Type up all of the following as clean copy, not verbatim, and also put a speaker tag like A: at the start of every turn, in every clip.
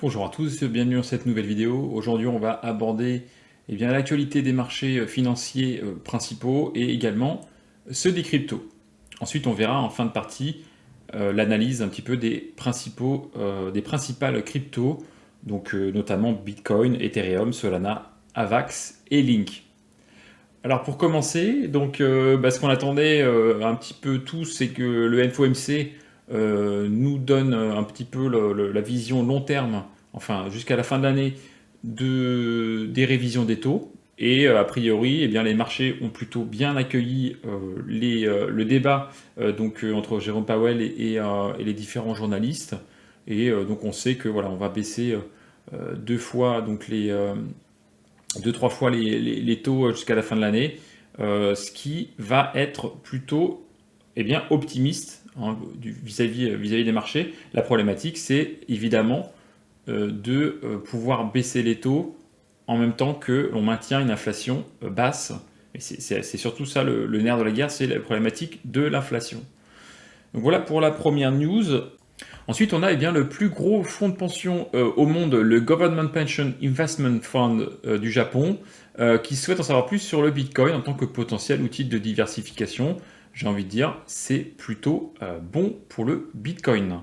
A: Bonjour à tous, bienvenue dans cette nouvelle vidéo. Aujourd'hui, on va aborder l'actualité des marchés financiers principaux et également ceux des cryptos. Ensuite, on verra en fin de partie l'analyse un petit peu des principales cryptos, donc notamment Bitcoin, Ethereum, Solana, Avax et Link. Alors pour commencer, ce qu'on attendait un petit peu tous, c'est que le FOMC nous donne un petit peu la vision long terme, enfin jusqu'à la fin de l'année, des révisions des taux. Et a priori, les marchés ont plutôt bien accueilli le débat entre Jérôme Powell et les différents journalistes. Et donc on sait que voilà, on va baisser deux fois deux, trois fois les taux jusqu'à la fin de l'année, ce qui va être plutôt optimiste hein, vis-à-vis des marchés. La problématique, c'est évidemment de pouvoir baisser les taux en même temps que l'on maintient une inflation basse. Et c'est surtout ça le nerf de la guerre, c'est la problématique de l'inflation. Donc voilà pour la première news. Ensuite, on a le plus gros fonds de pension au monde, le Government Pension Investment Fund du Japon, qui souhaite en savoir plus sur le Bitcoin en tant que potentiel outil de diversification. J'ai envie de dire, c'est plutôt bon pour le Bitcoin.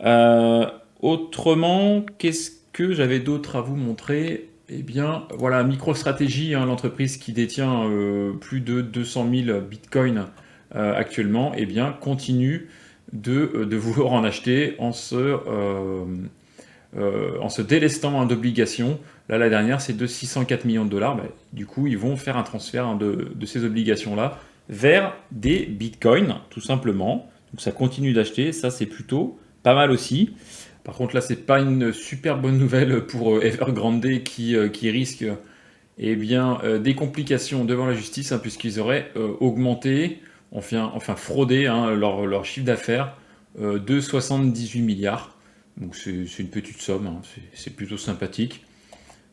A: Euh, Autrement, qu'est-ce que j'avais d'autre à vous montrer? Eh bien, voilà, MicroStrategy, hein, l'entreprise qui détient plus de 200 000 bitcoins actuellement, continue de vouloir en acheter en se délestant hein, d'obligations. Là, la dernière, c'est de 604 millions de dollars. Bah, du coup, ils vont faire un transfert hein, de ces obligations-là vers des bitcoins, tout simplement. Donc ça continue d'acheter, ça c'est plutôt pas mal aussi. Par contre, là, c'est pas une super bonne nouvelle pour Evergrande qui risque des complications devant la justice, hein, puisqu'ils auraient augmenté, enfin fraudé hein, leur chiffre d'affaires de 78 milliards. Donc c'est une petite somme, hein, c'est plutôt sympathique.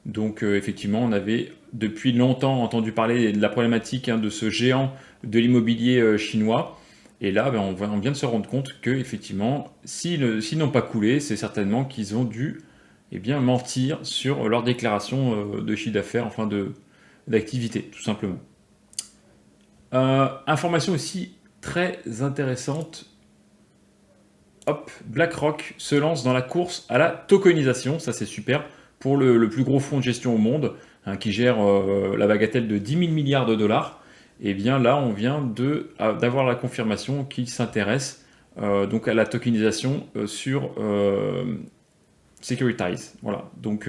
A: Donc effectivement, on avait depuis longtemps entendu parler de la problématique hein, de ce géant de l'immobilier chinois. Et là, on vient de se rendre compte que effectivement, s'ils n'ont pas coulé, c'est certainement qu'ils ont dû mentir sur leur déclaration de chiffre d'affaires, enfin d'activité, tout simplement. Information aussi très intéressante. Hop, BlackRock se lance dans la course à la tokenisation, ça c'est super, pour le plus gros fonds de gestion au monde, hein, qui gère la bagatelle de 10 000 milliards de dollars. Et bien là, on vient d'avoir la confirmation qu'il s'intéresse donc à la tokenisation sur Securitize. Voilà, donc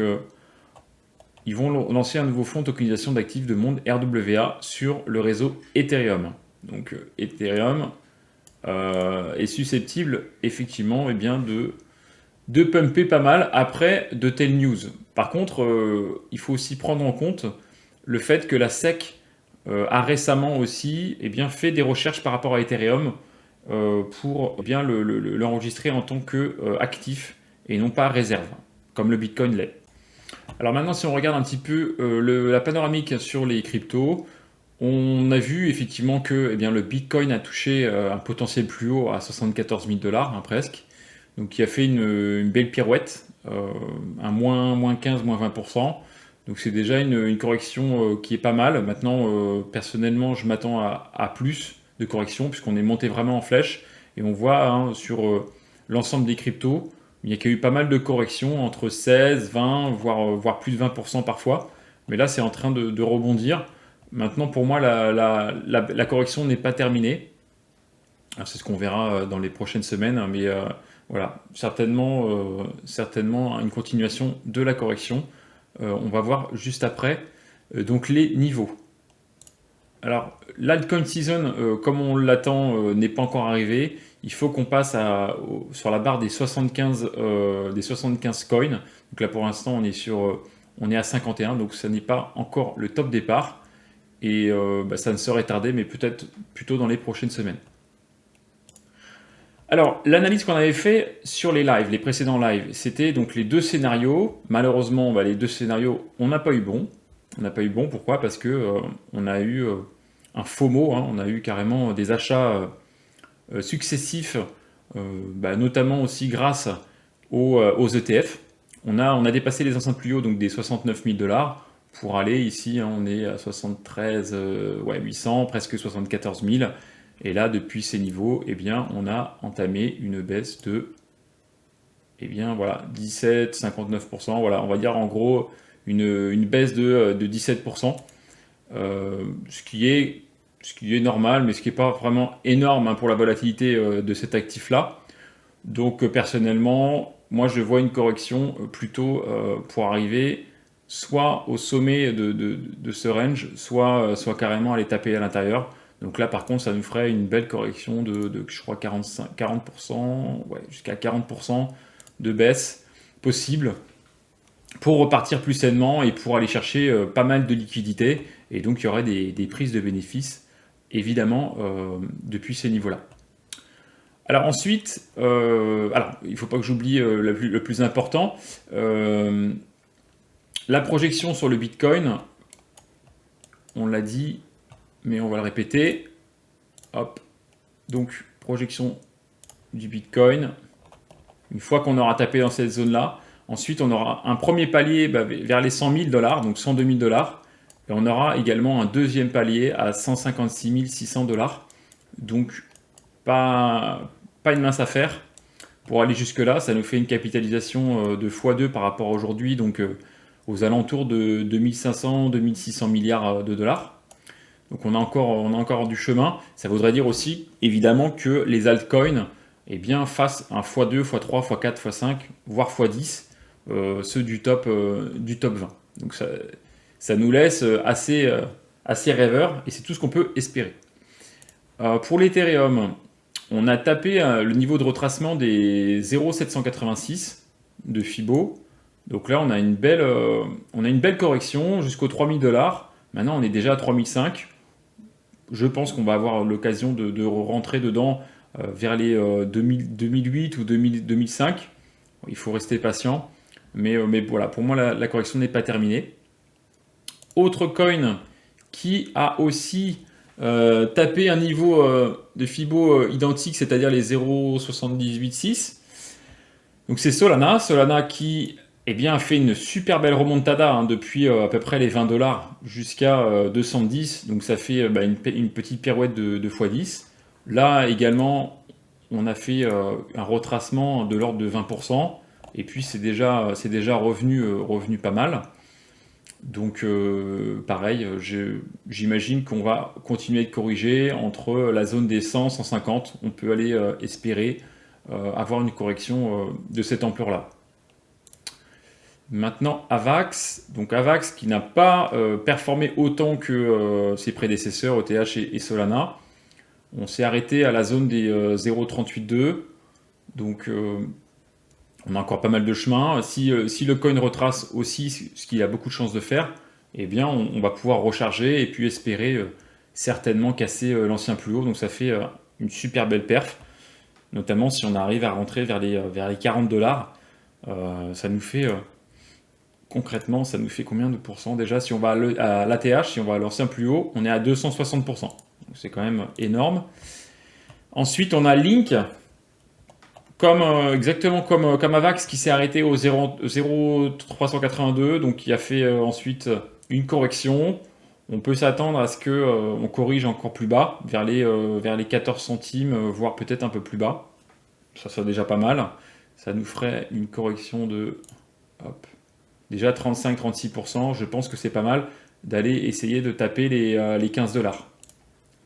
A: ils vont lancer un nouveau fonds de tokenisation d'actifs de monde RWA sur le réseau Ethereum. Donc Ethereum est susceptible effectivement de pumper pas mal après de telles news. Par contre, il faut aussi prendre en compte le fait que la SEC a récemment aussi fait des recherches par rapport à Ethereum pour l'enregistrer en tant qu'actif et non pas réserve, comme le Bitcoin l'est. Alors maintenant, si on regarde un petit peu la panoramique sur les cryptos, on a vu effectivement que le Bitcoin a touché un potentiel plus haut à 74 000 dollars, hein, presque. Donc qui a fait une belle pirouette, un moins 15, moins 20%. Donc c'est déjà une correction qui est pas mal. Maintenant, personnellement, je m'attends à plus de corrections puisqu'on est monté vraiment en flèche. Et on voit hein, sur l'ensemble des cryptos, il y a eu pas mal de corrections entre 16, 20, voire plus de 20% parfois. Mais là, c'est en train de rebondir. Maintenant, pour moi, la correction n'est pas terminée. C'est ce qu'on verra dans les prochaines semaines, hein, mais voilà, certainement une continuation de la correction. On va voir juste après donc les niveaux. Alors, l'altcoin season, comme on l'attend, n'est pas encore arrivé. Il faut qu'on passe sur la barre des 75 coins. Donc là, pour l'instant, on est à 51, donc ça n'est pas encore le top départ. Et ça ne serait tardé, mais peut-être plutôt dans les prochaines semaines. Alors, l'analyse qu'on avait fait sur les lives, les précédents lives, c'était donc les deux scénarios. Malheureusement, les deux scénarios, on n'a pas eu bon. On n'a pas eu bon, pourquoi? Parce que on a eu un FOMO, hein, on a eu carrément des achats successifs, notamment aussi grâce aux ETF. on a dépassé les anciens plus hauts, donc des 69 000 $, pour aller ici, hein, on est à 73 ouais, 800, presque 74 000. Et là, depuis ces niveaux, eh bien, on a entamé une baisse de eh bien, voilà, 17, 59%. Voilà, on va dire en gros une baisse de 17%, ce qui est normal, mais ce qui n'est pas vraiment énorme, hein, pour la volatilité de cet actif-là. Donc personnellement, moi je vois une correction plutôt pour arriver soit au sommet de ce range, soit carrément aller taper à l'intérieur. Donc là par contre ça nous ferait une belle correction de je crois 40%, ouais, jusqu'à 40% de baisse possible pour repartir plus sainement et pour aller chercher pas mal de liquidités. Et donc il y aurait des prises de bénéfices évidemment depuis ces niveaux-là. Alors ensuite, alors, il ne faut pas que j'oublie le plus important, la projection sur le Bitcoin, on l'a dit, mais on va le répéter. Hop, donc projection du Bitcoin, une fois qu'on aura tapé dans cette zone-là, ensuite on aura un premier palier vers les 100 000 $, donc 102 000 $, et on aura également un deuxième palier à 156 600 $, donc pas une mince affaire pour aller jusque-là. Ça nous fait une capitalisation de x2 par rapport à aujourd'hui, donc aux alentours de 2500-2600 milliards de dollars. Donc on a encore du chemin. Ça voudrait dire aussi, évidemment, que les altcoins fassent un x2, x3, x4, x5, voire x10, ceux du top 20. Donc ça nous laisse assez rêveurs, et c'est tout ce qu'on peut espérer. Pour l'Ethereum, on a tapé le niveau de retracement des 0,786 de Fibo. Donc là, on a une belle correction jusqu'aux 3000 $. Maintenant, on est déjà à 3005. Je pense qu'on va avoir l'occasion de rentrer dedans vers les 2008 ou 2005. Il faut rester patient. Mais voilà, pour moi, la correction n'est pas terminée. Autre coin qui a aussi tapé un niveau de Fibo identique, c'est-à-dire les 0,786. Donc c'est Solana. Solana qui a fait une super belle remontada, hein, depuis à peu près les 20 $ jusqu'à 210. Donc ça fait une petite pirouette de x10. Là également, on a fait un retracement de l'ordre de 20%. Et puis c'est déjà revenu pas mal. Donc pareil, j'imagine qu'on va continuer de corriger entre la zone des 100, 150. On peut aller espérer avoir une correction de cette ampleur-là. Maintenant Avax, donc Avax qui n'a pas performé autant que ses prédécesseurs ETH et Solana. On s'est arrêté à la zone des 0,382. Donc on a encore pas mal de chemin. Si le coin retrace aussi, ce qu'il a beaucoup de chances de faire, eh bien on va pouvoir recharger et puis espérer certainement casser l'ancien plus haut. Donc ça fait une super belle perf, notamment si on arrive à rentrer vers les 40 $. Ça nous fait concrètement, ça nous fait combien de pourcents déjà? Si on va à l'ATH, si on va à l'ancien plus haut, on est à 260%. Donc c'est quand même énorme. Ensuite, on a Link, exactement comme Avax, qui s'est arrêté au 0,382, donc qui a fait ensuite une correction. On peut s'attendre à ce qu'on corrige encore plus bas, vers les 14 centimes, voire peut-être un peu plus bas. Ça serait déjà pas mal. Ça nous ferait une correction de déjà 35-36%. Je pense que c'est pas mal d'aller essayer de taper les 15 $.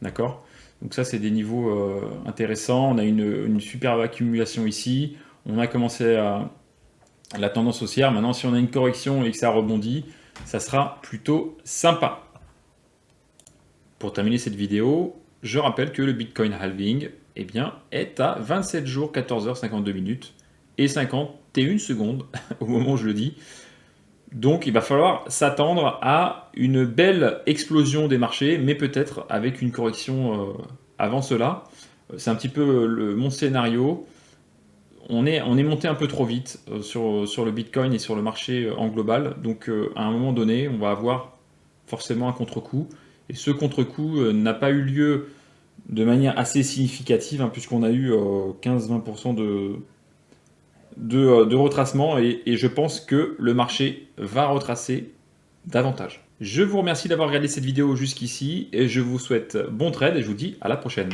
A: D'accord? Donc ça, c'est des niveaux intéressants. On a une superbe accumulation ici. On a commencé à la tendance haussière. Maintenant, si on a une correction et que ça rebondit, ça sera plutôt sympa. Pour terminer cette vidéo, je rappelle que le Bitcoin Halving est à 27 jours, 14h52 minutes et 51 secondes au moment où je le dis. Donc il va falloir s'attendre à une belle explosion des marchés, mais peut-être avec une correction avant cela. C'est un petit peu mon scénario. On est monté un peu trop vite sur le Bitcoin et sur le marché en global. Donc à un moment donné, on va avoir forcément un contre-coup. Et ce contre-coup n'a pas eu lieu de manière assez significative, hein, puisqu'on a eu 15-20% de retracement et je pense que le marché va retracer davantage. Je vous remercie d'avoir regardé cette vidéo jusqu'ici et je vous souhaite bon trade et je vous dis à la prochaine.